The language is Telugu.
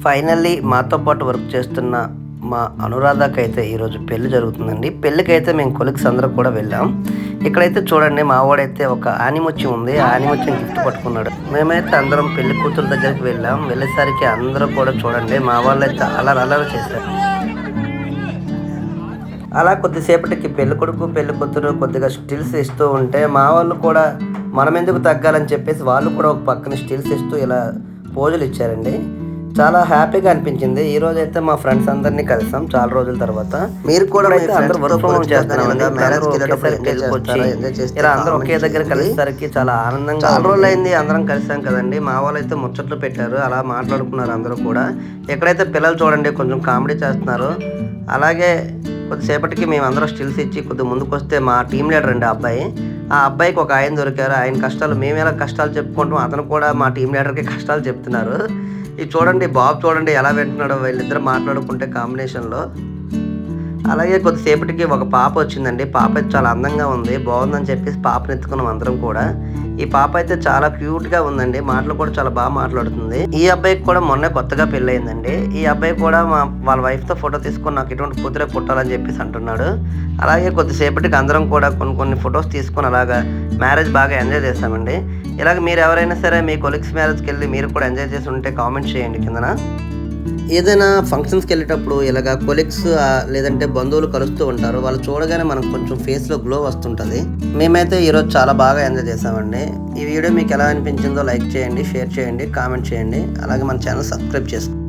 ఫైనల్లీ మాతో పాటు వర్క్ చేస్తున్న మా అనురాధకైతే ఈరోజు పెళ్లి జరుగుతుందండి. పెళ్ళికైతే మేము కొలీగ్స్ అందరూ కూడా వెళ్ళాం. ఇక్కడైతే చూడండి, మా వాడైతే ఒక ఆనిముత్యం ఉంది, ఆ ఆనిముత్యం గిఫ్ట్ పట్టుకున్నాడు. మేమైతే అందరం పెళ్లి కూతురు దగ్గరికి వెళ్ళాం. వెళ్ళేసరికి అందరూ కూడా చూడండి, మా వాళ్ళైతే అల్లరి చేశారు. అలా కొద్దిసేపటికి పెళ్లి కొడుకు పెళ్లి కూతురు కొద్దిగా స్టిల్స్ ఇస్తూ ఉంటే మా వాళ్ళు కూడా మనం ఎందుకు తగ్గాలని చెప్పేసి వాళ్ళు కూడా ఒక పక్కన స్టిల్స్ ఇస్తూ ఇలా పోజులు ఇచ్చారండి. చాలా హ్యాపీగా అనిపించింది. ఈ రోజు అయితే మా ఫ్రెండ్స్ అందరినీ కలిసాం చాలా రోజుల తర్వాత. మీరు కూడా అందరూ వర్క్ ఫ్రమ్ హోమ్ చేస్తున్నామండి. ఇలా అందరూ ఒకే దగ్గర కలిసేసరికి చాలా ఆనందంగా, చాలా రోజులు అయింది అందరం కలిసాం కదండి. మా వాళ్ళు అయితే ముచ్చట్లు పెట్టారు, అలా మాట్లాడుకున్నారు అందరూ కూడా. ఎక్కడైతే పిల్లలు చూడండి కొంచెం కామెడీ చేస్తున్నారు. అలాగే కొద్దిసేపటికి మేము అందరం స్టిల్స్ ఇచ్చి కొద్ది ముందుకు వస్తే మా టీం లీడర్ అండి ఆ అబ్బాయికి ఒక ఆయన దొరికారు. ఆయన కష్టాలు మేము ఎలా కష్టాలు చెప్పుకుంటాం, అతను కూడా మా టీం లీడర్కి కష్టాలు చెప్తున్నారు. ఇది చూడండి, బాబు చూడండి ఎలా వింటున్నాడో వీళ్ళిద్దరు మాట్లాడుకుంటే కాంబినేషన్లో. అలాగే కొద్దిసేపటికి ఒక పాప వచ్చిందండి. పాప అయితే చాలా అందంగా ఉంది, బాగుందని చెప్పేసి పాపను ఎత్తుకున్నాం అందరం కూడా. ఈ పాప అయితే చాలా క్యూట్గా ఉందండి, మాటలు కూడా చాలా బాగా మాట్లాడుతుంది. ఈ అబ్బాయికి కూడా మొన్నే కొత్తగా పెళ్ళయిందండి. ఈ అబ్బాయి కూడా వాళ్ళ వైఫ్తో ఫోటో తీసుకొని నాకు ఇటువంటి కూతురే పుట్టాలని చెప్పేసి అంటున్నాడు. అలాగే కొద్దిసేపటికి అందరం కూడా కొన్ని ఫొటోస్ తీసుకొని అలాగా మ్యారేజ్ బాగా ఎంజాయ్ చేస్తామండి. ఇలాగ మీరు ఎవరైనా సరే మీ కొలీగ్స్ మ్యారేజ్కి వెళ్ళి మీరు కూడా ఎంజాయ్ చేసి ఉంటే కామెంట్ చేయండి కిందన. ఏదైనా ఫంక్షన్స్కి వెళ్ళేటప్పుడు ఇలాగ కొలీగ్స్ లేదంటే బంధువులు కలుస్తూ ఉంటారు. వాళ్ళు చూడగానే మనకు కొంచెం ఫేస్లో గ్లో వస్తుంటుంది. మేమైతే ఈరోజు చాలా బాగా ఎంజాయ్ చేసామండి. ఈ వీడియో మీకు ఎలా అనిపించిందో లైక్ చేయండి, షేర్ చేయండి, కామెంట్ చేయండి. అలాగే మన ఛానల్ సబ్స్క్రైబ్ చేసుకోండి.